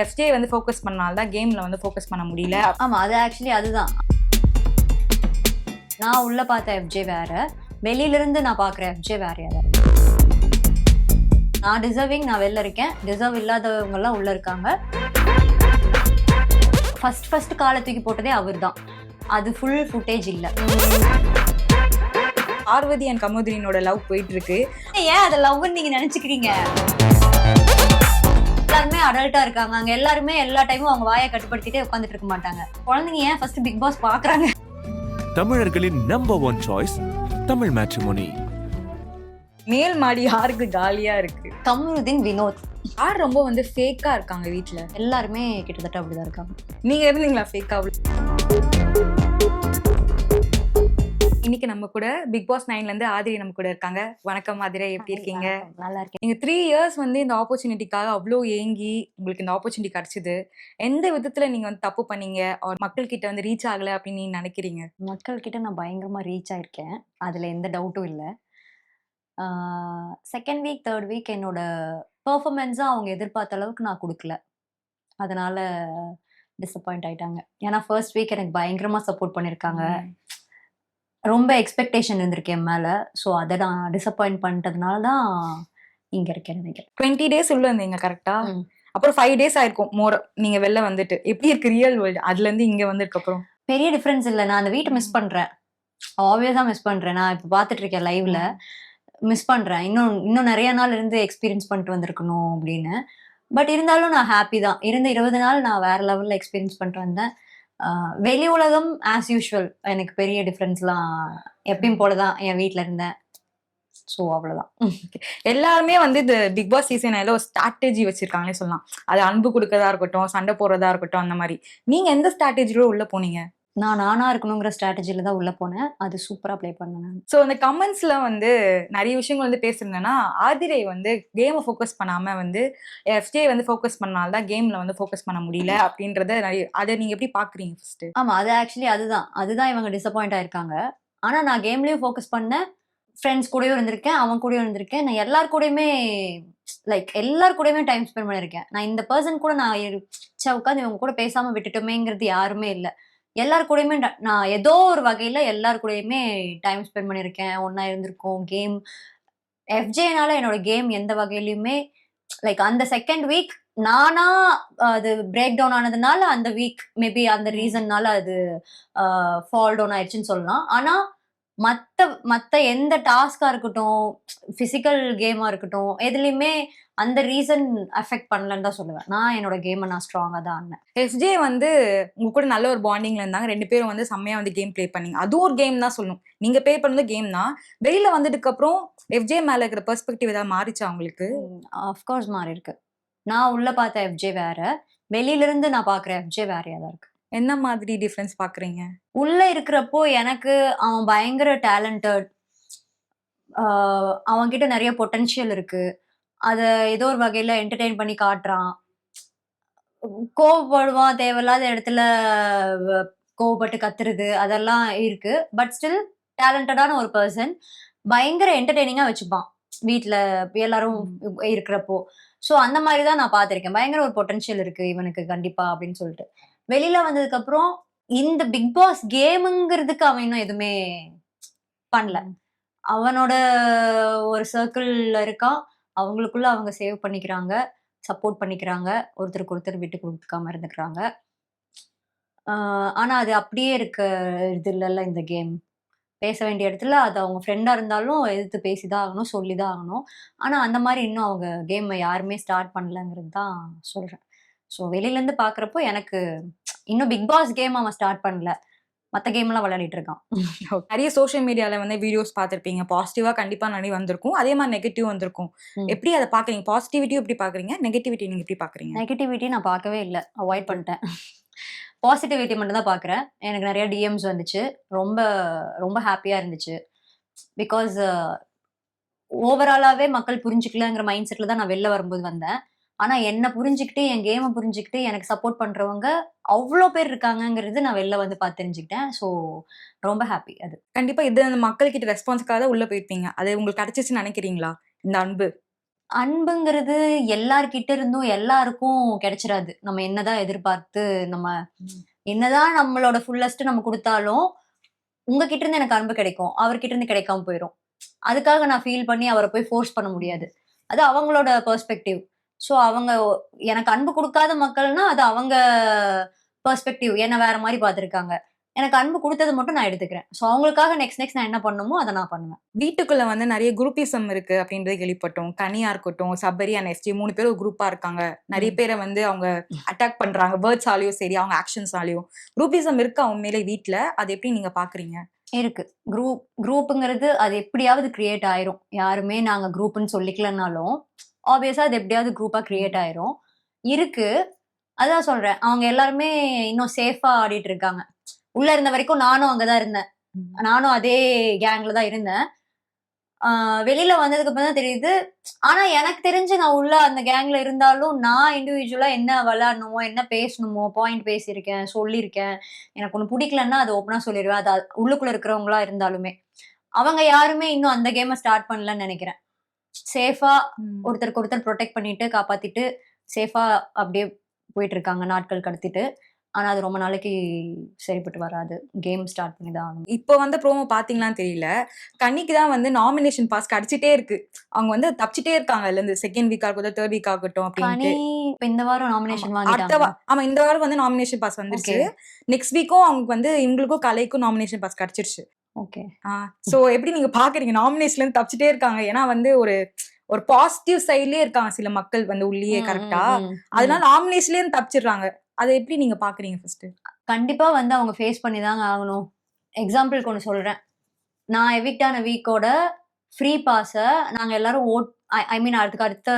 FJ வந்து focus பண்ணனால தான் கேம்ல வந்து ஃபோக்கஸ் பண்ண முடியல. ஆமா, அது ஆக்சுவலி அதுதான். நான் உள்ள பார்த்த எஃப்ஜே வேற, வெளியில இருந்து நான் பார்க்குற எஃப்ஜே வேற யாரு. நான் டிசர்விங், நான் வெளில இருக்கேன். டிசர்வ் இல்லாதவங்க எல்லாம் உள்ள இருக்காங்க. ஃபர்ஸ்ட் காலை தூக்கி போட்டதே அவர் தான். அது ஃபுல் ஃபுட்டேஜ் இல்ல. பார்வதி அண்ட் கமோதினியோட லவ் போயிட்டு இருக்கு. ஏன் அதை லவ்னு நீங்க நினைச்சுக்கிறீங்க? எல்லாருமே அடல்ட்டா இருக்காங்க அங்க. எல்லாருமே எல்லா டைமும் அவங்க வாயை கட்டுப்படுத்திட்டே உட்காந்துட்டு இருக்க மாட்டாங்க. குழந்தைங்க ஏன் ஃபர்ஸ்ட் பிக் பாஸ் பாக்குறாங்க? தமிழர்களின் நம்பர் 1 சாய்ஸ் தமிழ் மேட்ரிமோனி. மேல் மாடி யாருக்கு காலியா இருக்கு? கமருதீன், வினோத் யார் ரொம்ப வந்து ஃபேக்கா இருக்காங்க வீட்ல? எல்லாருமே கிட்டத்தட்ட அப்படிதான் இருக்காங்க. நீங்க இருந்தீங்களா ஃபேக்கா? இன்னைக்கு நம்ம கூட பிக் பாஸ் 9ல இருந்து ஆதிரி நம்ம கூட இருக்காங்க. வணக்கம் ஆதிரி, எப்படி இருக்கீங்க? நல்லா இருக்கேன். நீங்க 3 இயர்ஸ் வந்து இந்த ஆப்பர்ச்சுனிட்டிக்காக அவ்வளோ ஏங்கி உங்களுக்கு இந்த ஆப்பர்ச்சுனிட்டி கிடைச்சது. எந்த விதத்துல நீங்க வந்து தப்பு பண்ணீங்க, மக்கள் கிட்ட வந்து ரீச் ஆகல அப்படின்னு நீங்க நினைக்கிறீங்க? மக்கள் கிட்ட நான் பயங்கரமா ரீச் ஆயிருக்கேன், அதுல எந்த டவுட்டும் இல்லை. செகண்ட் வீக், தேர்ட் வீக் என்னோட பெர்ஃபார்மன்ஸா அவங்க எதிர்பார்த்த அளவுக்கு நான் கொடுக்கல. அதனால டிசப்பாயிண்ட் ஆயிட்டாங்க. ஏன்னா ஃபர்ஸ்ட் வீக் எனக்கு பயங்கரமா சப்போர்ட் பண்ணியிருக்காங்க. ரொம்ப எக்ஸ்பெக்டேஷன் இருந்திருக்கு என் மேல. ஸோ அதை நான் டிசப்பாயிண்ட் பண்ணிட்டதுனால தான் இங்க இருக்கேன் நினைக்கிறேன். 20 டேஸ் உள்ள இருந்தீங்க கரெக்டா? அப்புறம் 5 டேஸ் ஆயிருக்கும் மோர் நீங்க வெளில வந்துட்டு. எப்படி இருக்கு ரியல் வேர்ல்டு அதுல இருந்து இங்க வந்ததுக்கு அப்புறம்? பெரிய டிஃபரன்ஸ் இல்லை. நான் அந்த வீட்டை மிஸ் பண்றேன், ஆப்வியஸா மிஸ் பண்றேன். நான் இப்போ பார்த்துட்டு இருக்கேன் லைவ்ல, மிஸ் பண்றேன். இன்னும் நிறைய நாள் இருந்து எக்ஸ்பீரியன்ஸ் பண்ணிட்டு வந்திருக்கணும் அப்படின்னு. பட் இருந்தாலும் நான் ஹாப்பி தான். இருந்த 20 நாள் நான் வேற லெவல்ல எக்ஸ்பீரியன்ஸ் பண்ணிட்டு வந்தேன். வெளி உலகம் ஆஸ் யூஷுவல். எனக்கு பெரிய டிஃப்ரென்ஸ்லாம் எப்பயும் போலதான் என் வீட்டில் இருந்தேன். ஸோ அவ்வளோதான். எல்லாருமே வந்து இந்த பிக் பாஸ் சீசன் ஒரு ஸ்ட்ராட்டஜி வச்சிருக்காங்களே சொல்லலாம். அது அன்பு கொடுக்கறதா இருக்கட்டும், சண்டை போடுறதா இருக்கட்டும், அந்த மாதிரி. நீங்க எந்த ஸ்ட்ராட்டஜியோட உள்ள போனீங்க? நான் நானா இருக்கணுங்கிற ஸ்ட்ராட்டஜில தான் உள்ள போனேன். அது சூப்பரா ப்ளே பண்ணேன். ஸோ அந்த கமெண்ட்ஸ்ல வந்து நிறைய விஷயங்கள் வந்து பேசுறேன்னா, ஆதிரை வந்து கேமை ஃபோக்கஸ் பண்ணாம வந்து எஃப்ஜே வந்து ஃபோக்கஸ் பண்ணனால தான் கேம்ல வந்து ஃபோக்கஸ் பண்ண முடியல அப்படின்றத நிறைய. அதை நீங்க எப்படி பாக்குறீங்க ஃபர்ஸ்ட்? ஆமா, அது ஆக்சுவலி அதுதான் இவங்க டிசப்பாயிண்ட் ஆயிருக்காங்க. ஆனா நான் கேம்லயும் ஃபோக்கஸ் பண்ணேன், ஃப்ரெண்ட்ஸ் கூடயும் இருந்திருக்கேன், அவங்க கூடயும் இருந்திருக்கேன். நான் எல்லார் கூடயுமே டைம் ஸ்பெண்ட் பண்ணியிருக்கேன். நான் இந்த பர்சன் கூட நான் உட்காந்து இவங்க கூட பேசாம விட்டுட்டோமேங்கிறது யாருமே இல்லை. எல்லார் கூடயுமே நான் ஏதோ ஒரு வகையில எல்லார் கூடயுமே டைம் ஸ்பெண்ட் பண்ணியிருக்கேன், ஒன்னா இருந்திருக்கோம். கேம் எஃப்ஜேனால என்னோட கேம் எந்த வகையிலுமே அந்த செகண்ட் வீக் நானா அது பிரேக் டவுன் ஆனதுனால அந்த வீக் மேபி அந்த ரீசன்னால அது ஃபால் டவுன் ஆயிடுச்சுன்னு சொல்லலாம். ஆனா மத்த எந்த டாஸ்கா இருக்கட்டும், பிசிக்கல் கேமா இருக்கட்டும், எதுலையுமே அந்த ரீசன் அஃபெக்ட் பண்ணலன்னு தான் சொல்லுவேன். நான் என்னோட கேமை நான் ஸ்ட்ராங்கா தான் ஆனேன். எஃப்ஜே வந்து உங்க கூட நல்ல ஒரு பாண்டிங்ல இருந்தாங்க. 2 பேரும் வந்து செம்மையா வந்து கேம் ப்ளே பண்ணீங்க. அதுவும் ஒரு கேம் தான் சொல்லணும். நீங்க ப்ளே பண்ணது கேம் தான். வெளியில வந்ததுக்கு அப்புறம் எஃப்ஜே மேல இருக்கிற பெர்ஸ்பெக்டிவ் ஏதாவது மாறிச்சா உங்களுக்கு? ஆஃப்கோர்ஸ் மாறி இருக்கு. நான் உள்ள பார்த்த எஃப்ஜே வேற, வெளியில இருந்து நான் பாக்குற எஃப்ஜே வேறையா தான் இருக்கு. என்ன மாதிரி டிஃபரன்ஸ் பாக்குறீங்க? உள்ள இருக்கிறப்போ எனக்கு அவன் பயங்கர டேலண்டட், அவன்கிட்ட நிறைய பொட்டன்ஷியல் இருக்கு. அதை ஏதோ ஒரு வகையில என்டர்டெயின் பண்ணி காட்டுறான். கோவப்படுவான், தேவையில்லாத இடத்துல கோவப்பட்டு கத்துறது அதெல்லாம் இருக்கு. பட் ஸ்டில் டேலண்டடான ஒரு பர்சன். பயங்கர என்டர்டெய்னிங்கா வச்சுப்பான் வீட்டுல எல்லாரும் இருக்கிறப்போ. ஸோ அந்த மாதிரி தான் நான் பார்த்திருக்கேன். பயங்கர ஒரு பொட்டன்ஷியல் இருக்கு இவனுக்கு கண்டிப்பா அப்படின்னு சொல்லிட்டு. வெளியில வந்ததுக்கு அப்புறம் இந்த பிக் பாஸ் கேமுங்கிறதுக்கு அவன் இன்னும் எதுவுமே பண்ணல. அவனோட ஒரு சர்க்கிள்ல இருக்கான். அவங்களுக்குள்ள அவங்க சேவ் பண்ணிக்கிறாங்க, சப்போர்ட் பண்ணிக்கிறாங்க, ஒருத்தருக்கு ஒருத்தர் விட்டு கொடுக்காம இருந்துக்கிறாங்க. ஆனா அது அப்படியே இருக்க இது இல்லைல்ல இந்த கேம். பேச வேண்டிய இடத்துல அது அவங்க ஃப்ரெண்டா இருந்தாலும் எதிர்த்து பேசிதான் ஆகணும், சொல்லிதான் ஆகணும். ஆனா அந்த மாதிரி இன்னும் அவங்க கேம் யாருமே ஸ்டார்ட் பண்ணலங்கிறது தான் சொல்றேன். ஸோ வெளியில இருந்து பாக்குறப்போ எனக்கு இன்னும் பிக் பாஸ் கேம் அவன் ஸ்டார்ட் பண்ணல, மற்ற கேம் எல்லாம் விளையாடிட்டு இருக்கான். நிறைய சோஷியல் மீடியால வந்து வீடியோஸ் பார்த்திருப்பீங்க. பாசிட்டிவா கண்டிப்பா நிறைய வந்திருக்கும், அதே மாதிரி நெகட்டிவ் வந்திருக்கும். எப்படி அதை பாக்குறீங்க? பாசிட்டிவிட்டி எப்படி பாக்குறீங்க, நெகட்டிவிட்டி நீங்க எப்படி பாக்குறீங்க? நெகட்டிவிட்டி நான் பார்க்கவே இல்லை, அவாய்ட் பண்ணிட்டேன். பாசிட்டிவிட்டி மட்டும் தான் பார்க்குறேன். எனக்கு நிறைய டிஎம்ஸ் வந்துச்சு, ரொம்ப ரொம்ப ஹாப்பியா இருந்துச்சு. பிகாஸ் ஓவராலாவே மக்கள் புரிஞ்சுக்கலங்கிற மைண்ட் செட்ல தான் நான் வெளில வரும்போது வந்தேன். ஆனா என்ன புரிஞ்சுக்கிட்டு, என் கேமை புரிஞ்சுக்கிட்டு எனக்கு சப்போர்ட் பண்றவங்க அவ்வளோ பேர் இருக்காங்கங்கிறது நான் வெளில வந்து பார்த்து தெரிஞ்சுக்கிட்டேன். ஸோ ரொம்ப ஹாப்பி. அது கண்டிப்பா இது அந்த மக்கள் கிட்ட ரெஸ்பான்ஸ்க்காக உள்ள போயிருப்பீங்க. அது உங்களுக்கு கிடைச்சிச்சுன்னு நினைக்கிறீங்களா இந்த அன்பு? அன்புங்கிறது எல்லார்கிட்ட இருந்தும் எல்லாருக்கும் கிடைச்சிடாது. நம்ம என்னதான் எதிர்பார்த்து நம்ம என்னதான் நம்மளோட ஃபுல்லஸ்ட் நம்ம குடுத்தாலும், உங்ககிட்ட இருந்து எனக்கு அன்பு கிடைக்கும். அவர்கிட்ட இருந்து கிடைக்காம போயிரும். அதுக்காக நான் ஃபீல் பண்ணி அவர போய் ஃபோர்ஸ் பண்ண முடியாது. அது அவங்களோட பெர்ஸ்பெக்டிவ். ஸோ அவங்க எனக்கு அன்பு குடுக்காத மக்கள்னா, அது அவங்க பெர்ஸ்பெக்டிவ். என்ன வேற மாரி பார்த்துருக்காங்க. எனக்கு அன்பு குடுத்தது மட்டும் நான் எடுத்துக்கிறேன். ஸோ அவங்களுக்காக நெக்ஸ்ட் நான் என்ன பண்ணணுமோ அத நான் பண்ணுவேன். வீட்டுக்குள்ள வந்து நிறைய குரூப்பிசம் இருக்கு அப்படின்றது கேள்விப்பட்டோம். கனியா இருக்கட்டும், சபரி அண்ட் எஸ்டி 3 பேரும் ஒரு குரூப்பா இருக்காங்க. நிறைய பேரை வந்து அவங்க அட்டாக் பண்றாங்க. வேர்ட்ஸாலயும் சரி, அவங்க ஆக்ஷன்ஸாலயும். குரூப்பிசம் இருக்கா உண்மையிலே வீட்ல? அது எப்படி நீங்க பாக்குறீங்க? இருக்கு. குரூப்புங்கிறது அது எப்படியாவது கிரியேட் ஆயிரும். யாருமே நாங்க குரூப்ன்னு சொல்லிக்கலனாலும், ஆப்வியஸா அது எப்படியாவது குரூப்பா கிரியேட் ஆயிரும். இருக்கு. அதான் சொல்றேன். அவங்க எல்லாருமே இன்னும் சேஃபா ஆடிட்டு இருக்காங்க. உள்ள இருந்த வரைக்கும் நானும் அங்கதான் இருந்தேன். நானும் அதே கேங்ல தான் இருந்தேன். வெளியில வந்ததுக்கு அப்புறம் தான் தெரியுது. ஆனா எனக்கு தெரிஞ்சு நான் உள்ள அந்த கேங்ல இருந்தாலும், நான் இண்டிவிஜுவலா என்ன விளையாடணுமோ, என்ன பேசணுமோ, பாயிண்ட் பேசியிருக்கேன், சொல்லியிருக்கேன். எனக்கு ஒண்ணு பிடிக்கலன்னா அத ஓப்பனா சொல்லிருவேன். அது உள்ளுக்குள்ள இருக்கிறவங்களா இருந்தாலுமே. அவங்க யாருமே இன்னும் அந்த கேம ஸ்டார்ட் பண்ணலன்னு நெனைக்கிறேன். சேஃபா ஒருத்தருக்கு ஒருத்தர் புரொடெக்ட் பண்ணிட்டு, காப்பாத்திட்டு, சேஃபா அப்படியே போயிட்டு இருக்காங்க நாட்கள் கடத்திட்டு. ஆனா அது ரொம்ப நாளைக்கு சரிப்பட்டு வராது. கேம் ஸ்டார்ட் பண்ணி தான் ஆகணும். இப்போ வந்த ப்ரோமோ பாத்தீங்களான்னு தெரியல. கன்னிக்கு தான் வந்து நாமினேஷன் பாஸ் கிடைச்சிட்டே இருக்கு. அவங்க வந்து தப்பிச்சிட்டே இருக்காங்க. இல்ல இந்த செகண்ட் வீக்கா இருக்கட்டும், தேர்ட் வீக் ஆகட்டும் கனி அப்படின்ட்டு. இப்ப இந்த வாரம் நாமினேஷன் அடுத்த வாங்கிட்டாங்க. ஆமா, இந்த வாரம் வந்து நாமினேஷன் பாஸ் வந்துருச்சு. ஓகே. நெக்ஸ்ட் வீக்கும் அவங்களுக்கு வந்து இவங்களுக்கும் கலைக்கும் நாமினேஷன் பாஸ் கிடைச்சிருச்சு. ஓகே. சோ எப்படி நீங்க பாக்குறீங்க? நாமினேஷன்ல இருந்து தப்பிச்சிட்டே இருக்காங்க. ஏன்னா வந்து ஒரு ஒரு பாசிட்டிவ் சைட்லயே இருக்காங்க சில மக்கள் வந்து உள்ளேயே கரெக்டா. அதனால நாமினேஷன்லயே இருந்து தப்பிச்சிடுறாங்க. அதை எப்படி நீங்க பாக்குறீங்க ஃபர்ஸ்ட்? கண்டிப்பா வந்து அவங்க ஃபேஸ் பண்ணி தாங்க ஆகணும். எக்ஸாம்பிளுக்கு ஒண்ணு சொல்றேன். நான் எவிக்ட் ஆன வீக்கோட ஃப்ரீ பாஸ நாங்க எல்லாரும் ஐ மீன் அதுக்கு அடுத்த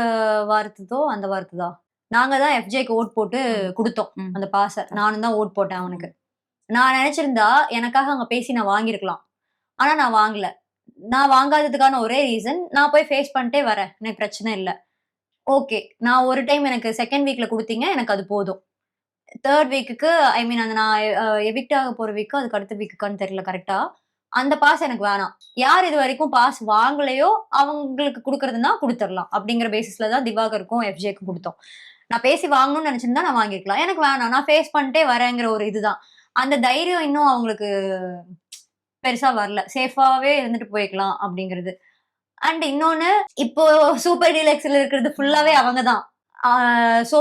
வாரத்துதோ அந்த வாரத்துதா நாங்க தான் எஃப்ஜேக்கு ஓட் போட்டு குடுத்தோம் அந்த பாஸ. நானும் தான் ஓட் போட்டேன் அவனுக்கு. நான் நினைச்சிருந்தா எனக்காக அங்க பேசி நான் வாங்கியிருக்கலாம். ஆனா நான் வாங்கல. நான் வாங்காததுக்கான ஒரே ரீசன், நான் போய் ஃபேஸ் பண்ணிட்டே வரேன். எனக்கு பிரச்சனை இல்ல. ஓகே. நான் ஒரு டைம் எனக்கு செகண்ட் வீக்ல குடுத்தீங்க. எனக்கு அது போதும். தேர்ட் வீக்குக்கு ஐ மீன் அந்த நான் எவிக்ட் ஆக போற வீக்கு அதுக்கு அடுத்த வீக்குக்கான்னு தெரியல கரெக்டா. அந்த பாஸ் எனக்கு வேணாம். யார் இது வரைக்கும் பாஸ் வாங்கலையோ அவங்களுக்கு குடுக்கறதுன்னா குடுத்துடலாம் அப்படிங்கிற பேசிஸ்ல தான் திவாகருக்கும் எஃப்ஜேக்கும் கொடுத்தோம். நான் பேசி வாங்கணும்னு நினைச்சிருந்தா நான் வாங்கிருக்கலாம். எனக்கு வேணாம், நான் ஃபேஸ் பண்ணிட்டே வரேங்கிற ஒரு இதுதான். அந்த தைரியம் இன்னும் அவங்களுக்கு பெருசா வரல. சேஃபாவே இருந்துட்டு போய்க்கலாம் அப்படிங்கிறது. அண்ட் இன்னொன்னு, இப்போ சூப்பர் டீலக்ஸ்ல இருக்கிறது ஃபுல்லாவே அவங்கதான். சோ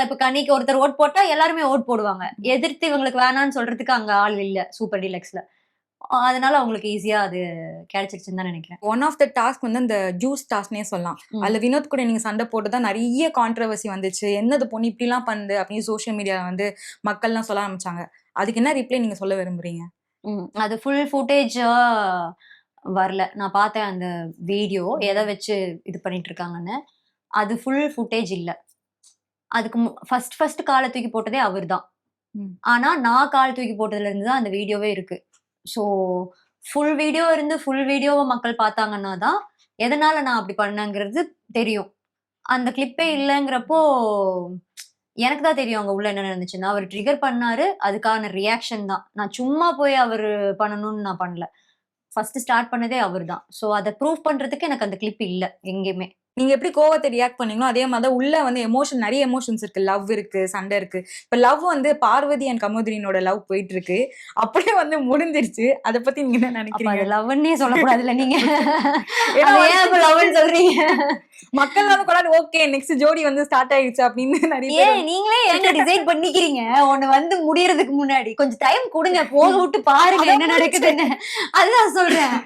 இப்ப கனிக்கு ஒருத்தர் ஓட் போட்டா எல்லாருமே ஓட் போடுவாங்க. எதிர்த்து இவங்களுக்கு வேணாம்னு சொல்றதுக்கு அங்க ஆள் இல்ல சூப்பர் டீலக்ஸ்ல. அதனால அவங்களுக்கு ஈஸியா அது கிடைச்சிருச்சுன்னு தான் நினைக்கிறேன். ஒன் ஆஃப் த டாஸ்க் வந்து அந்த ஜூஸ் டாஸ்க்னே சொல்லலாம். அதுல வினோத் கூட நீங்க சண்டை போட்டுதான் நிறைய கான்ட்ரவர்சி வந்துச்சு. என்னது பொண்ணு இப்படி எல்லாம் பண்ணுது அப்படின்னு சோசியல் மீடியால வந்து மக்கள்லாம் சொல்ல ஆரம்பிச்சாங்க. அதுக்கு என்ன ரிப்ளை நீங்க சொல்ல விரும்புறீங்க? அது ஃபுல் ஃபுட்டேஜா வரல. நான் பார்த்தேன் அந்த வீடியோ எதை வச்சு இது பண்ணிட்டு இருக்காங்கன்னு. அது ஃபுல் ஃபுட்டேஜ் இல்ல. அதுக்கு ஃபர்ஸ்ட் காலை தூக்கி போட்டதே அவர்தான். ஆனா நான் கால் தூக்கி போட்டதுல இருந்து தான் அந்த வீடியோவே இருக்கு. ஸோ ஃபுல் வீடியோ இருந்து ஃபுல் வீடியோவை மக்கள் பார்த்தாங்கன்னா தான் எதனால நான் அப்படி பண்ணேங்கிறது தெரியும். அந்த கிளிப்பே இல்லைங்கிறப்போ எனக்கு தான் தெரியும் அங்க உள்ள என்ன நடந்துச்சுன்னா. அவர் ட்ரிகர் பண்ணாரு, அதுக்கான ரியாக்ஷன் தான். நான் சும்மா போய் அவர் பண்ணணும்னு நான் பண்ணல. ஃபர்ஸ்ட் ஸ்டார்ட் பண்ணதே அவர் தான். ஸோ அதை ப்ரூவ் பண்றதுக்கு எனக்கு அந்த கிளிப் இல்ல எங்கேயுமே. நீங்க எப்படி கோவத்தை ரியாக்ட் பண்ணீங்களோ அதே மாதிரி உள்ள வந்து எமோஷன், நிறைய எமோஷன்ஸ் இருக்கு. லவ் இருக்கு, சண்டை இருக்கு. இப்ப லவ் வந்து பார்வதி அண்ட் கமோதிரினோட லவ் போயிட்டு இருக்கு. அப்படியே வந்து முடிஞ்சிருச்சு. அதை பத்தி நீங்க என்ன நினைக்கிறீங்க? லவ்னே சொல்லக்கூடாதுல்ல நீங்க. லவ்னு சொல்றீங்க. மக்கள் வந்து கொண்டாடி ஓகே நெக்ஸ்ட் ஜோடி வந்து ஸ்டார்ட் ஆயிடுச்சு அப்படின்னு நிறைய நீங்களே ஏங்க டிசைட் பண்ணிக்கிறீங்க? ஒண்ணு வந்து முடியறதுக்கு முன்னாடி கொஞ்சம் டைம் கொடுங்க, போக விட்டு பாருங்க என்ன நடக்குதுன்னு. அதுதான் சொல்றேன்.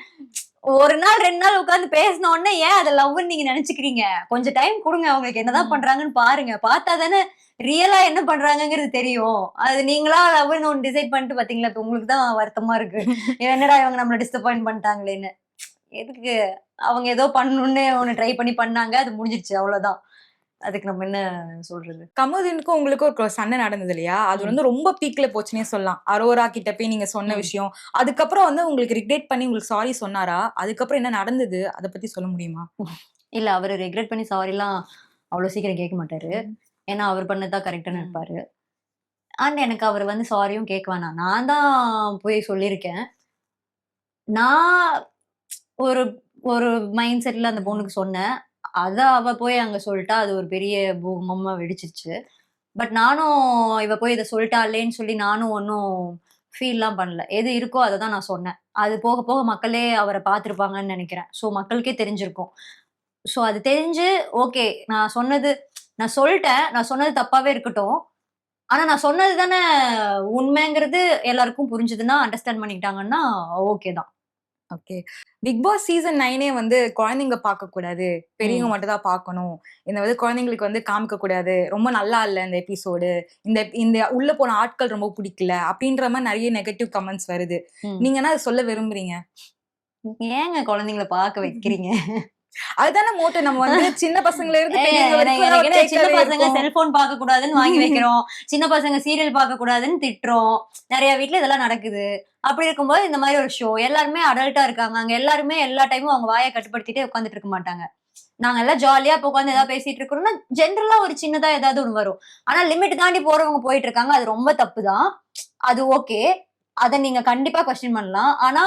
ஒரு நாள் 2 நாள் உட்காந்து பேசின உடனே ஏன் அதை லவ்னு நீங்க நினைச்சுக்கிறீங்க? கொஞ்சம் டைம் கொடுங்க, அவங்களுக்கு என்னதான் பண்றாங்கன்னு பாருங்க. பார்த்தா தானே ரியலா என்ன பண்றாங்கிறது தெரியும். அது நீங்களா லவ்னு ஒன்று டிசைட் பண்ணிட்டு பாத்தீங்களா, இப்ப உங்களுக்கு தான் வருத்தமா இருக்கு. என்னடா இவங்க நம்மள டிசப்பாயிண்ட் பண்ணிட்டாங்களேன்னு. எதுக்கு? அவங்க ஏதோ பண்ணணும்னு ஒண்ணு ட்ரை பண்ணாங்க, அது முடிஞ்சிருச்சு, அவ்வளவுதான். அதுக்கு நம்ம என்ன சொல்றது? கமோதினுக்கும் உங்களுக்கும் ஒரு சண்டை நடந்தது இல்லையா? அது வந்து ரொம்ப பீக்ல போச்சுன்னே சொல்லலாம். அரோரா கிட்ட போய் நீங்க சொன்ன விஷயம், அதுக்கப்புறம் வந்து உங்களுக்கு ரிக்ரெட் பண்ணி உங்களுக்கு சாரி சொன்னாரா? அதுக்கப்புறம் என்ன நடந்தது? அதை பத்தி சொல்ல முடியுமா? இல்ல, அவரு ரெக்ரெட் பண்ணி சாரி எல்லாம் அவ்வளவு சீக்கிரம் கேட்க மாட்டாரு. ஏன்னா அவர் பண்ணதான் கரெக்டான இருப்பாரு. அண்ட் எனக்கு அவர் வந்து சாரியும் கேட்க வேணாம். நான் தான் போய் சொல்லியிருக்கேன். நான் ஒரு ஒரு மைண்ட் செட்ல அந்த பொண்ணுக்கு சொன்னேன். அத அவ போய் அங்க சொல்லிட்டா. அது ஒரு பெரிய பூகம்பமா வெடிச்சிருச்சு. பட் நானும் இவ போய் இத சொல்லிட்டாளேன்னு சொல்லி நானும் ஒன்னும் ஃபீல்லாம் பண்ணல. எது இருக்கோ அத தான் நான் சொன்னேன். அது போக போக மக்களே அவர பார்த்திருப்பாங்கன்னு நெனைக்கிறேன். ஸோ மக்களுக்கே தெரிஞ்சிருக்கும். ஸோ அது தெரிஞ்சு ஓகே நான் சொல்ட்டேன். நான் சொன்னது தப்பாவே இருக்கட்டும். ஆனா நான் சொன்னது தானே உண்மைங்கிறது எல்லாருக்கும் புரிஞ்சுதுன்னா, அண்டர்ஸ்டாண்ட் பண்ணிக்கிட்டாங்கன்னா ஓகே தான். ஓகே. பிக் பாஸ் சீசன் 9 வந்து குழந்தைங்க பார்க்கக்கூடாது. பெரியவங்க ம். மட்டும் தான் பார்க்கணும். இந்த வந்து குழந்தைங்களுக்கு வந்து காமிக்கக்கூடாது. ரொம்ப நல்லா இல்ல இந்த எபிசோடு. இந்த இந்த உள்ள போன ஆட்கள் ரொம்ப பிடிக்கல. அப்படின்ற மாரி நெறைய நெகட்டிவ் கமெண்ட்ஸ் வருது. ம். நீங்க என்ன அத சொல்ல விரும்புறீங்க? ஏங்க குழந்தைங்கள பார்க்க வைக்கிறீங்க? அதுதானே மோட்டோ. நம்ம வந்து சின்ன பசங்கள்ல இருந்து ஏங்க பெரியவங்க எனக்கு வரைக்கும் எனக்கு என்ன ஒரு சின்ன டேக்அவே பசங்க இருக்கும். செல்போன் பார்க்க கூடாதுன்னு வாங்கி வைக்கிறோம். சின்ன பசங்க சீரியல் பார்க்க கூடாதுன்னு திட்டுறோம். நெறைய வீட்ல இதெல்லாம் நடக்குது. அப்படி இருக்கும்போது இந்த மாரி ஒரு ஷோ எல்லாருமே அடல்ட்டா இருக்காங்க. அங்க எல்லாருமே எல்லா டைமும் அவங்க வாய கட்டுப்படுத்திட்டே உட்கார்ந்துட்டு இருக்க மாட்டாங்க. நாங்க எல்லாம் ஜாலியா இப்ப உட்கார்ந்து ஏதாவது பேசிட்டு இருக்கோம்னா, ஜெனரலா ஒரு சின்னதா ஏதாவது ஒண்ணு வரும். ஆனா லிமிட் தாண்டி போறவங்க போயிட்டு இருக்காங்க. அது ரொம்ப தப்பு தான். அது ஓகே. அத நீங்க கண்டிப்பா கொஸ்டின் பண்ணலாம். ஆனா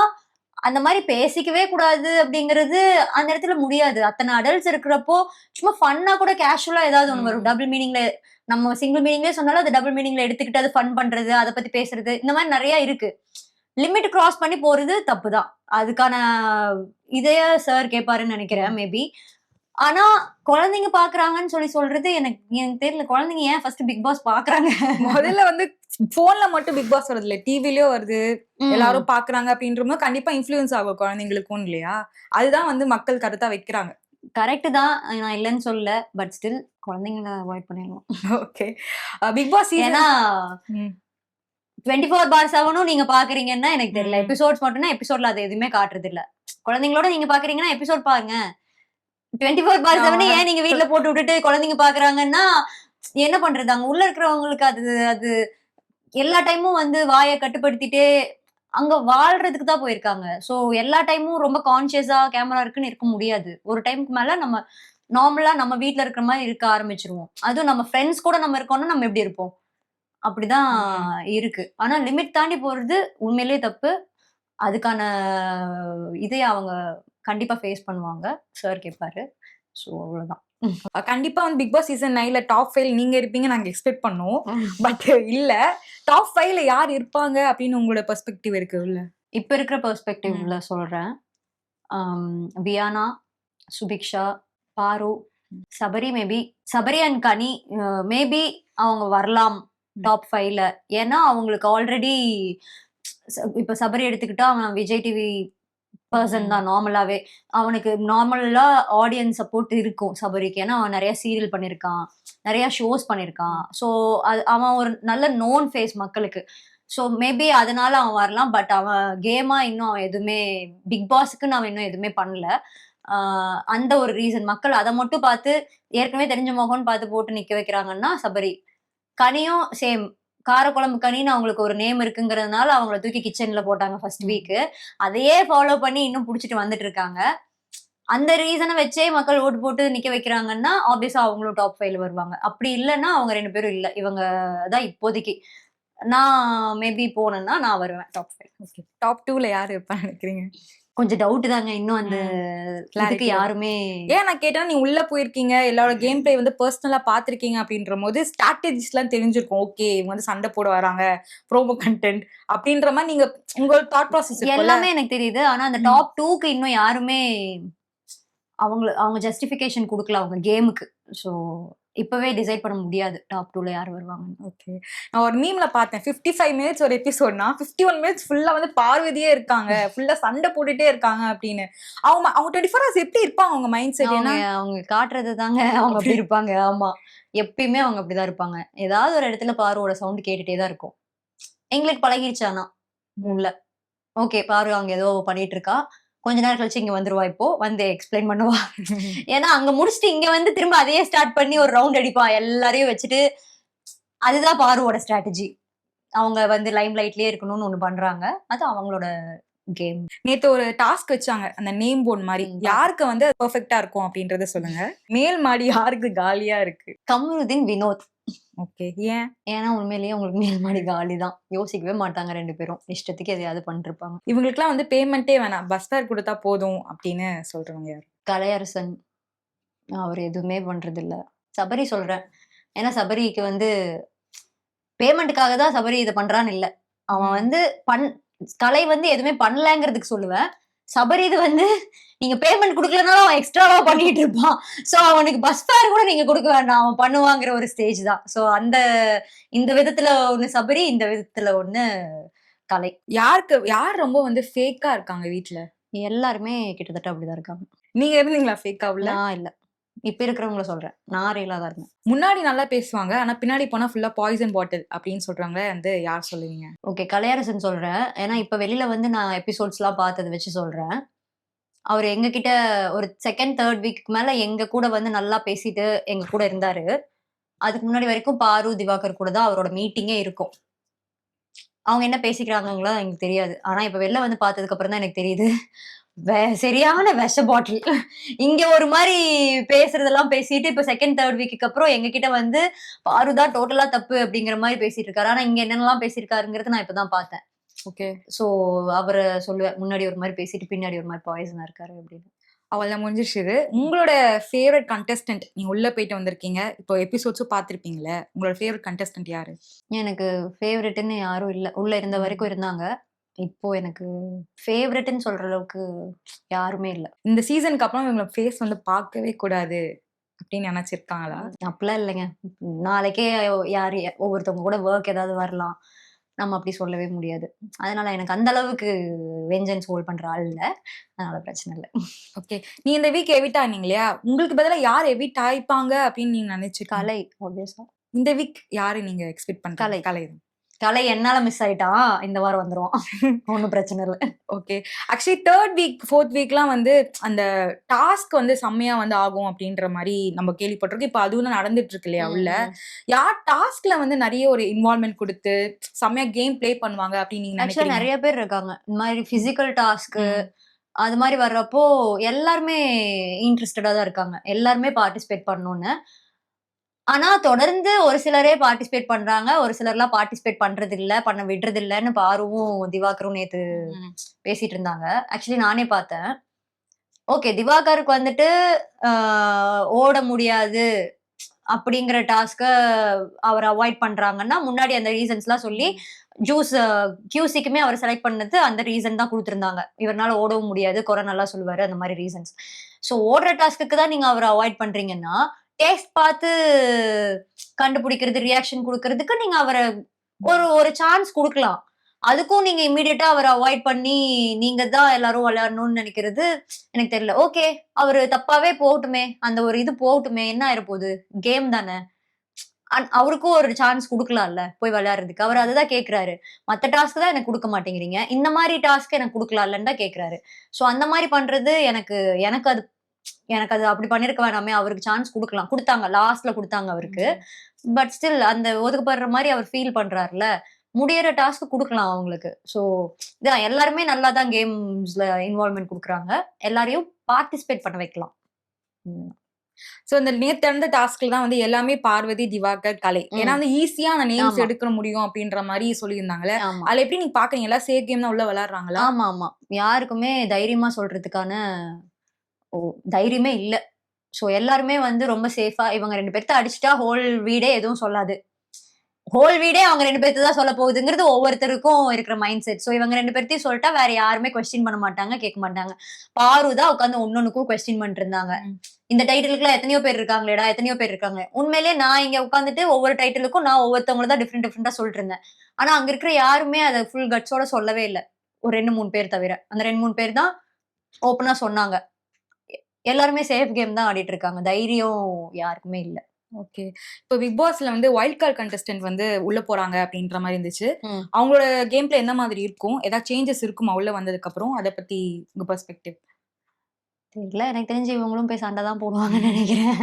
அந்த மாரி பேசிக்கவே கூடாது அப்படிங்கிறது அந்த இடத்துல முடியாது. அத்தன அடல்ட்ஸ் இருக்கிறப்போ, சும்மா ஃபன்னா கூட கேஷுவலா ஏதாவது ஒண்ணு வரும். ம். டபுள் மீனிங்ல நம்ம சிங்கிள் மீனிங்லயே சொன்னாலும் அது டபுள் மீனிங்ல எடுத்துக்கிட்டு அது ஃபன் பண்றது, அத பத்தி பேசுறது, இந்த மாரி நெறைய இருக்கு. லிமிட் கிராஸ் பண்ணி போறது தப்பு தான். அதுக்கான இதைய சார் கேட்பாருன்னு நெனைக்கிறேன் ம். மேபி. ஆனா குழந்தைங்க பார்க்குறாங்கன்னு சொல்றது எனக்கு எனக்கு தெரியல. குழந்தைங்க ஏன் ஃபர்ஸ்ட் பிக் பாஸ் பார்க்குறாங்க? முதல்ல வந்து ஃபோன்ல மட்டும் பிக் பாஸ் வரதில்ல. டிவிலயும் வருது. ம். எல்லாரும் பார்க்குறாங்க அப்படின்றபோது கண்டிப்பா இன்ஃப்ளூயன்ஸ் ஆகும் குழந்தைங்களுக்கும் இல்லையா? அதுதான் வந்து மக்கள் கருத்தா வைக்கிறாங்க. கரெக்ட் தான். நான் இல்லன்னு சொல்லல. பட் ஸ்டில் குழந்தைங்கள அவாய்ட் பண்ணிடலாம். ஓகே. பிக் பாஸ் சீசன் ஏன்னா ம். 24/7ம் நீங்க பார்க்குறீங்கன்னா எனக்கு தெரியல. ம். எபிசோட்ஸ் மட்டும்னா எபிசோட்ல அது எதுவுமே காட்டுறது இல்ல. குழந்தைங்களோட நீங்க பார்க்குறீங்கன்னா எபிசோட் பாருங்க. 24/7 ஆ. ஏன் நீங்க வீட்ல போட்டு விட்டுட்டு குழந்தைங்க பார்க்குறாங்கன்னா, என்ன பண்றது? அங்க உள்ள இருக்கிறவங்களுக்கு அது அது எல்லா டைமும் வந்து வாய கட்டுப்படுத்திட்டே அங்க வாழ்றதுக்கு தான் போயிருக்காங்க. ஸோ எல்லா டைமும் ரொம்ப கான்ஷியஸா கேமரா இருக்குன்னு இருக்க முடியாது. ஒரு டைம்க்கு மேல நம்ம நார்மலா நம்ம வீட்ல இருக்கிற மாரி இருக்க ஆரம்பிச்சுருவோம். அதுவும் நம்ம ஃப்ரெண்ட்ஸ் கூட நம்ம இருக்கோம்னா நம்ம எப்படி இருப்போம்? அப்படிதான் ம். இருக்கு. ஆனா லிமிட் தாண்டி போறது உண்மையிலேயே தப்பு. அதுக்கான இதை அவங்க கண்டிப்பா ஃபேஸ் பண்ணுவாங்க. சார் கேட்பாரு. ஸோ அவ்வளோதான். கண்டிப்பா வந்து பிக் பாஸ் சீசன் 9ல டாப் 5 நீங்க இருப்பீங்கன்னு நாங்க எக்ஸ்பெக்ட் பண்ணோம். ம். பட் இல்ல. டாப் 5ல யார் இருப்பாங்க அப்படின்னு உங்களோட பெர்ஸ்பெக்டிவ் இருக்கு உள்ள? இப்ப இருக்கிற ம். பெர்ஸ்பெக்டிவ்ல சொல்றேன். வியானா, சுபிக்ஷா, பாரு, Sabari Sabari and Ghani maybe அவங்க வரலாம் டாப் 5ல. ஏன்னா அவங்களுக்கு ஆல்ரெடி இப்ப சபரி எடுத்துக்கிட்டா அவன் விஜய் டிவி பெர்சன் ம். தான் நார்மலாவே. அவனுக்கு நார்மலா ஆடியன்ஸ் சப்போர்ட் இருக்கும் சபரிக்கு. ஏன்னா அவன் நெறைய சீரியல் பண்ணியிருக்கான். நெறைய ஷோஸ் பண்ணியிருக்கான். ஸோ அவன் ஒரு நல்ல நோன் ஃபேஸ் மக்களுக்கு. ஸோ மேபி அதனால அவன் வரலாம். பட் அவன் கேமா இன்னும் அவன் எதுவுமே பிக் பாஸ்க்குன்னு அவன் இன்னும் எதுவுமே பண்ணல. அந்த ஒரு ரீசன். மக்கள் அத மட்டும் பார்த்து ஏற்கனவே தெரிஞ்ச முகம்ன்னு பார்த்து போட்டு நிக்க வைக்கிறாங்கன்னா சபரி. கனியும் சேம். காரக்குழம்பு கனின்னு அவங்களுக்கு ஒரு நேம் இருக்குங்கிறதுனால அவங்கள தூக்கி கிச்சன்ல போட்டாங்க ஃபர்ஸ்ட் ம். வீக்கு. அதையே ஃபாலோ பண்ணி இன்னும் புடிச்சிட்டு வந்துட்டு இருக்காங்க. அந்த ரீசன வச்சே மக்கள் ஓட்டு போட்டு நிக்க வைக்கிறாங்கன்னா, ஆப்வியஸா அவங்களும் டாப் 5ல வருவாங்க. அப்படி இல்லன்னா அவங்க 2 பேரும் இல்ல. இவங்க தான் இப்போதைக்கு. நான் மேபி போனேன்னா நான் வருவேன் டாப் 5. ஓகே. டாப் 2ல யார் இருப்பான்னு நினைக்கிறீங்க? கொஞ்சம் டவுட் தாங்க. இன்னும் அந்த இதுக்கு கிளாரிட்டி யாருமே ஏன் நான் கேட்டேன்னா, நீங்க உள்ள போயிருக்கீங்க. எல்லாரோட கேம் பிளே வந்து பெர்சனலா பார்த்திருக்கீங்க அப்படின்றபோது, ஸ்ட்ராட்டஜிஸ்லாம் தெரிஞ்சிருக்கும். ஓகே, இவங்க வந்து சண்டை போட வராங்க. ப்ரோமோ கன்டென்ட் அப்படின்ற மாரி நீங்க உங்களோட தாட் ப்ராசஸ் இருக்கும்ல. எல்லாமே எனக்கு தெரியுது. ஆனா அந்த ம். டாப் 2க்கு இன்னும் யாருமே அவங்க ஜஸ்டிஃபிகேஷன் குடுக்கல அவங்க கேமுக்கு. ஸோ இப்பவே டிசைட் பண்ண முடியாது டாப் 2ல யார் வருவாங்கன்னு. ஓகே. நான் ஒரு மீம்ல பார்த்தேன். 55 மினிட்ஸ் ஒரு எபிசோட்னா, 51 மினிட்ஸ் ஃபுல்லா வந்து பார்வதியே இருக்காங்க. ஃபுல்லா சண்டை போட்டுட்டே இருக்காங்க அப்படின்னு. அவங்க 24 ஹவர்ஸ் எப்படி இருப்பாங்க அவங்க மைண்ட் செட்? அவங்க ஏன்னா அவங்க காட்டுறது தாங்க அவங்க அப்படி இருப்பாங்க. ஆமா. எப்பயுமே அவங்க அப்படிதான் இருப்பாங்க. ஏதாவது ஒரு இடத்துல பாருவோட சவுண்ட் கேட்டுட்டே தான் இருக்கும். எங்களுக்கு பழகிருச்சு ஆனா உள்ள. ஓகே பாரு அங்க ஏதோ பண்ணிட்டு இருக்கா. கொஞ்ச நேரம் கழிச்சு இங்க வந்துருவா இப்போ. வந்து எக்ஸ்பிளைன் பண்ணுவா. ஏன்னா அங்க முடிச்சுட்டு இங்க வந்து திரும்ப அதையே ஸ்டார்ட் பண்ணி ஒரு ரவுண்ட் அடிப்பா. எல்லாரையும் வச்சுட்டு அதுதான் பாருவோட ஸ்ட்ராட்டஜி. அவங்க வந்து லைம் லைட்லயே இருக்கணும்னு ஒண்ணு பண்றாங்க. அது அவங்களோட கேம். நேத்து ஒரு டாஸ்க் வச்சாங்க. அந்த நேம் போர்ட் மாரி. யாருக்கு வந்து அது பெர்ஃபெக்ட்டா இருக்கும் அப்படின்றத சொல்லுங்க. மேல் மாடி யாருக்கு காலியா இருக்கு? கமருதீன், வினோத். ஓகே. ஏன்? ஏன்னா உண்மையிலேயே அவங்களுக்கு மேல் மாடி காலி தான். யோசிக்கவே மாட்டாங்க 2 பேரும். இஷ்டத்துக்கு எதையாவது பண்ணிருப்பாங்க. இவங்களுக்குலாம் வந்து பேமெண்ட்டே வேணாம். பஸ் ஃபேர் குடுத்தா போதும் அப்படின்னு சொல்றவங்க யாரு? கலையரசன், அவர் எதுவுமே பண்றது இல்ல. சபரி சொல்றேன். ஏன்னா சபரிக்கு வந்து பேமெண்ட்டுக்காக தான் சபரி இத பண்றான்னு இல்ல. அவன் வந்து கலை வந்து எதுவுமே பண்ணலங்கிறதுக்கு சொல்லுவேன். சபரி இது வந்து நீங்க பேமெண்ட் குடுக்கலனாலும் அவன் எக்ஸ்ட்ராவா பண்ணிட்டு இருப்பான். சோ அவனுக்கு பஸ் ஃபேர் கூட நீங்க குடுக்க வேண்டாம். அவன் பண்ணுவாங்கிற ஒரு ஸ்டேஜ் தான். சோ இந்த விதத்துல ஒண்ணு சபரி, இந்த விதத்துல ஒண்ணு கலை. யார் ரொம்ப வந்து ஃபேக்கா இருக்காங்க வீட்ல? எல்லாருமே கிட்டத்தட்ட அப்படிதான் இருக்காங்க. நீங்க இருந்தீங்களா ஃபேக்கா உள்ள? நான் இல்ல. இப்ப இருக்கிறவங்கள சொல்றேன். நான் ரியலா தான் இருந்தேன். முன்னாடி நல்லா பேசுவாங்க. ஆனா பின்னாடி போனா ஃபுல்லா பாய்சன் பாட்டில் அப்படின்னு சொல்றாங்க. வந்து யார் சொல்லுவீங்க? ஓகே. கலையரசன் சொல்றேன். ஏன்னா இப்ப வெளியில வந்து நான் எபிசோட்ஸ்லாம் பார்த்தத வச்சு சொல்றேன். அவரு எங்ககிட்ட ஒரு 2nd, 3rd வீக்குக்கு மேல எங்க கூட வந்து நல்லா பேசிட்டு எங்க கூட இருந்தாரு. அதுக்கு முன்னாடி வரைக்கும் பாரு, திவாகர் கூட தான் அவரோட மீட்டிங்கே இருக்கும். அவங்க என்ன பேசிக்கிறாங்கங்கலாம் எனக்கு தெரியாது. ஆனா இப்ப வெளில வந்து பார்த்ததுக்கு அப்புறம் தான் எனக்கு தெரியுது. சரியான விஷ பாட்டில். இங்க ஒரு மாரி பேசுறதெல்லாம் பேசிட்டு, இப்ப 2nd, 3rd வீக்குக்கு அப்புறம் எங்ககிட்ட வந்து பாரு தான் டோட்டலா தப்பு அப்படிங்கிற மாரி பேசிட்டு இருக்காரு. ஆனா இங்க என்னென்னலாம் பேசியிருக்காருங்கிறத நான் இப்ப தான் பார்த்தேன். ஓகே. சோ அவர சொல்லுவேன். முன்னாடி ஒரு மாரி பேசிட்டு, பின்னாடி ஒரு மாரி பாய்சனா இருக்காரு அப்படின்னு. அவ்வளதான் முடிஞ்சிருச்சு இது. உங்களோட ஃபேவரைட் கண்டெஸ்டன்ட் நீங்க உள்ள போயிட்டு வந்திருக்கீங்க. இப்போ எபிசோட்ஸும் பார்த்திருப்பீங்கல்ல. உங்களோட ஃபேவரைட் கண்டெஸ்டன்ட் யாரு? எனக்கு ஃபேவரைட்ன்னு யாரும் இல்ல. உள்ள இருந்த வரைக்கும் இருந்தாங்க. இப்போ எனக்கு ஃபேவரைட்ன்னு சொல்ற அளவுக்கு யாருமே இல்ல. இந்த சீசனுக்கு அப்புறம் இவங்கள ஃபேஸ் வந்து பார்க்கவே கூடாது அப்படின்னு நினைச்சிருக்காங்களா? அப்படிலாம் இல்லைங்க. நாளைக்கே யாரு ஒவ்வொருத்தவங்க கூட வொர்க் ஏதாவது வரலாம். நம்ம அப்படி சொல்லவே முடியாது. அதனால எனக்கு அந்த அளவுக்கு வெஞ்சன்ஸ் ஹோல்ட் பண்ற ஆள் இல்ல. அதனால பிரச்சனை இல்ல. ஓகே. நீ இந்த வீக் எவிட் ஆனீங்க இல்லையா? உங்களுக்கு பதிலா யார் எவிட் ஆயிப்பாங்க அப்படின்னு நீங்க நினைச்சிருக்கீங்க? கலை ஆப்வியஸா. இந்த வீக் யாரு நீங்க எக்ஸ்பெக்ட் பண்றீங்க? கலை. கலை தான். கலை என்னால மிஸ் ஆயிட்டான். இந்த வாரம் வந்துருவான். ஒண்ணும் பிரச்சனை இல்ல. Okay. Actually 3rd week, 4th வீக்லாம் வந்து அந்த டாஸ்க் வந்து செம்மையா வந்து ஆகும் அப்படின்ற மாரி நம்ம கேள்விப்பட்டிருக்கோம். இப்ப அதுவும் தான் நடந்துட்டு இருக்கு இல்லையா உள்ள? யார் டாஸ்க்ல வந்து நெறைய ஒரு இன்வால்வ்மென்ட் குடுத்து செம்மையா கேம் ப்ளே பண்ணுவாங்க அப்படின்னு நீங்க ஆக்சுவலா நினைக்கிறீங்க? நெறைய பேர் இருக்காங்க. இந்த மாரி பிசிக்கல் டாஸ்க் ம். அது மாரி வர்றப்போ எல்லாருமே இன்ட்ரஸ்டடா தான் இருக்காங்க. எல்லாருமே பார்ட்டிசிபேட் பண்ணணும்னு. ஆனா தொடர்ந்து ஒரு சிலரே பார்ட்டிசிபேட் பண்றாங்க. ஒரு சிலர்லாம் பார்ட்டிசிபேட் பண்றது இல்ல, பண்ண விடுறது இல்லன்னு பாருவும், திவாகரும் நேத்து ம். பேசிட்டு இருந்தாங்க. ஆக்சுவலி நானே பார்த்தேன். ஓகே திவாகருக்கு வந்துட்டு அ ஓட முடியாது அப்படிங்கிற டாஸ்க்க அவர் அவாய்ட் பண்றாங்கன்னா, முன்னாடி அந்த ரீசன்ஸ்லாம் சொல்லி ஜூஸ் கியூசிக்குமே அவர் செலக்ட் பண்ணது அந்த ரீசன் தான் குடுத்திருந்தாங்க. இவர்னால ஓடவும் முடியாது, குறை நல்லா சொல்லுவாரு அந்த மாரி ரீசன்ஸ். ஸோ ஓடுற டாஸ்க்குக்கு தான் நீங்க அவர அவாய்ட் பண்றீங்கன்னா, டேஸ்ட் பார்த்து கண்டுபிடிக்கிறது, ரியாக்ஷன் குடுக்கறதுக்கு நீங்க அவர ஒரு சான்ஸ் குடுக்கலாம். அதுக்கும் நீங்க இம்மீடியட்டா அவர அவாய்ட் பண்ணி, நீங்க தான் எல்லாரும் விளையாடணும்னு நெனைக்கிறது எனக்கு தெரியல. ஓகே. அவரு தப்பாவே போகட்டுமே! அந்த ஒரு இது போகட்டுமே! என்ன ஆயிறப்போது? கேம் தான. அவருக்கும் ஒரு சான்ஸ் குடுக்கலாம்ல, போய் விளையாடுறதுக்கு. அவரு அததான் கேட்கிறாரு. மத்த டாஸ்க் தான் எனக்கு குடுக்க மாட்டேங்கிறீங்க. இந்த மாரி டாஸ்க் எனக்கு குடுக்கலாம்லன்னு தான் கேட்கிறாரு. சோ அந்த மாரி பண்றது எனக்கு எனக்கு அது எனக்கு அது அப்படி பண்ணிருக்க வேணாமே! அவருக்கு சான்ஸ் குடுக்கலாம். குடுத்தாங்க. லாஸ்ட்ல குடுத்தாங்க அவருக்கு. பட் ஸ்டில் அந்த ஒதுக்கப்படுற மாரி அவர் ஃபீல் பண்றாருல்ல. முடியிற டாஸ்க் குடுக்கலாம் அவங்களுக்கு. சோ இதான் எல்லாருமே நல்லா தான் கேம்ஸ்ல இன்வால்வ்மென்ட் குடுக்குறாங்க. எல்லாரையும் பார்ட்டிசிபேட் பண்ண வைக்கலாம். ம். சோ இந்த நேத்து நடந்த டாஸ்க்ல தான் வந்து எல்லாமே பார்வதி, திவாகர், கலை. ஏன்னா வந்து ஈஸியா அந்த நேம்ஸ் ஆமா. எடுக்க முடியும் அப்படின்ற மாரி சொல்லியிருந்தாங்கல்ல. ஆமா. அதுல எப்படி நீங்க பாக்குறீங்க? எல்லாம் சேஃப் கேம் தான் உள்ள விளையாடுறாங்களா? ஆமாமா. யாருக்குமே தைரியமா சொல்றதுக்கான ஓ தைரியமே இல்ல. சோ எல்லாருமே வந்து ரொம்ப சேஃபா இவங்க 2 பேத்த அடிச்சுட்டா ஹோல் வீடே எதுவும் சொல்லாது. ஹோல் வீடே அவங்க 2 பேத்த தான் சொல்லப் போகுதுங்கிறது ஒவ்வொருத்தருக்கும் இருக்கிற மைண்ட் செட். சோ இவங்க 2 பேத்தையும் சொல்லிட்டா வேற யாருமே கொஸ்டின் பண்ண மாட்டாங்க, கேட்க மாட்டாங்க. பாரு தான் உட்கார்ந்து ஒண்ணொண்ணுக்கும் கொஸ்டின் பண்ணிட்டு இருந்தாங்க. ம். இந்த டைட்டிலுக்குலாம் எத்தனையோ பேர் இருக்காங்களேடா, எத்தனையோ பேர் இருக்காங்க. உண்மையிலேயே நான் இங்க உட்கார்ந்துட்டு ஒவ்வொரு டைட்டிலுக்கும் நான் ஒவ்வொருத்தவங்கள தான் டிஃபரெண்டா சொல்லிட்டு இருந்தேன். ஆனா அங்க இருக்கிற யாருமே அத ஃபுல் கட்ஸோட சொல்லவே இல்ல. ஒரு 2, 3 பேர் தவிர. அந்த 2, 3 பேர் தான் ஓப்பனா சொன்னாங்க. எல்லாருமே சேஃப் கேம் தான் ஆடிட்டு இருக்காங்க. தைரியம் யாருக்குமே இல்ல. ஓகே. இப்போ பிக் பாஸ்ல வந்து வைல்ட் கார்ட் கண்டெஸ்டன்ட் வந்து உள்ள போறாங்க அப்படின்ற மாரி இருந்துச்சு. ம். அவங்களோட கேம் பிளே எந்த மாதிரி இருக்கும்? ஏதாவது சேஞ்சஸ் இருக்குமா உள்ள வந்ததுக்கு அப்புறம்? அத பத்தி உங்க பெர்ஸ்பெக்டிவ். தெரியல. எனக்கு தெரிஞ்சு இவங்களும் போய் சண்டை தான் போடுவாங்கன்னு நெனைக்கிறேன்.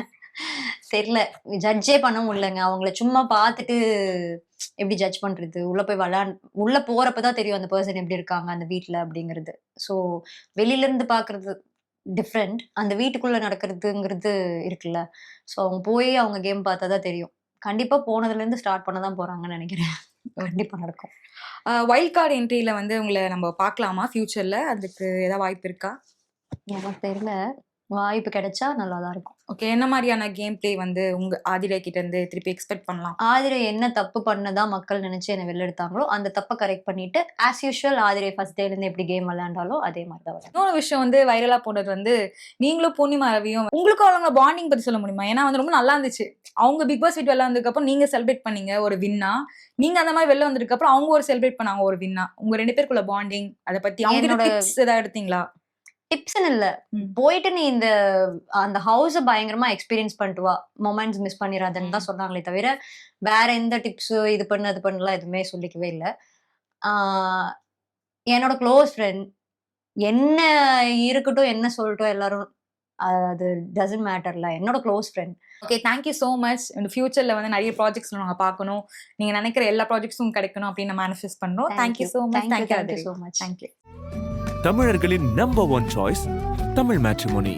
தெரியல. ஜட்ஜே பண்ண முடியலங்க. அவங்கள சும்மா பார்த்துட்டு எப்படி ஜட்ஜ் பண்றது? உள்ள போறப்ப தான் தெரியும் அந்த பெர்சன் எப்படி இருக்காங்க அந்த வீட்ல அப்படிங்கிறது. ஸோ வெளியில இருந்து பார்க்கறது டிஃபரெண்ட். அந்த வீட்டுக்குள்ள நடக்கிறதுங்கிறது இருக்குல்ல. ஸோ அவங்க போய் அவங்க கேம் பார்த்தா தான் தெரியும். கண்டிப்பா போனதுலேருந்து ஸ்டார்ட் பண்ண தான் போறாங்கன்னு நெனைக்கிறேன். கண்டிப்பா நடக்கும். வைல்ட் கார்ட் என்ட்ரில வந்து உங்கள நம்ம பார்க்கலாமா ஃபியூச்சர்ல? அதுக்கு ஏதாவது வாய்ப்பு இருக்கா? எனக்கு தெரியல. வாய்ப்பு கிடைச்சா நல்லா தான் இருக்கும். ஓகே, என்ன மாதிரியான கேம் பிளே வந்து உங்க ஆதிரை கிட்ட இருந்து திருப்பி எக்ஸ்பெக்ட் பண்ணலாம்? ஆதிரை என்ன தப்பு பண்ணதா மக்கள் நினைச்சு என்ன வெளில எடுத்தாங்களோ அந்த தப்பை கரெக்ட் பண்ணிட்டு ஆஸ் யூஷுவல் ஆதிரை ஃபர்ஸ்ட் டேல இருந்து எப்படி கேம் விளையாண்டாலோ அதே மாதிரி தான் விளையாடுவேன். இன்னொரு விஷயம் வந்து வைரலா போனது வந்து நீங்களும் பூர்ணிமா ரவியும் உங்களுக்கும் அவங்க பாண்டிங் பத்தி சொல்ல முடியுமா? ஏன்னா வந்து ரொம்ப நல்லா இருந்துச்சு. அவங்க பிக் பாஸ் வீட் வெளில வந்ததுக்கு அப்புறம் நீங்க செலிப்ரேட் பண்ணீங்க ஒரு வின்னா, நீங்க அந்த மாதிரி வெளில வந்ததுக்கு அப்புறம் அவங்க ஒரு செலிப்ரேட் பண்ணாங்க ஒரு வின்னா. உங்க 2 பேருக்குள்ள பாண்டிங் அத பத்தி அவங்க என்னோட டிப்ஸ் ஏதாவது எடுத்தீங்களா? டிப்ஸ்ன்னு இல்ல, ம். போயிட்டு நீ அந்த ஹவுஸ பயங்கரமா எக்ஸ்பீரியன்ஸ் பண்ணிட்டு வா, மொமெண்ட்ஸ் மிஸ் பண்ணிடாதன்னு தான் சொன்னாங்களே தவிர வேற எந்த டிப்ஸ் இது பண்ணு அது பண்ணலாம் எதுவுமே சொல்லிக்கவே இல்ல. ஆஹ் என்னோட க்ளோஸ் ஃப்ரெண்ட் என்ன இருக்கட்டும் என்ன சொல்லட்டும் எல்லாரும் அது டசன்ட் மேட்டர்ல, என்னோட close friend. Okay, thank you so much. இந்த ஃபியூச்சர்ல வந்து நிறைய ப்ராஜெக்ட்ஸ் நாங்க பார்க்கணும். நீங்க நினைக்கிற எல்லா ப்ராஜெக்ட்ஸும் கிடைக்கணும் அப்படின்னு மேனிஃபெஸ்ட் பண்றோம். Thank you so much. Thank you so much. Thank you. தமிழர்களின் number one choice Tamil matrimony.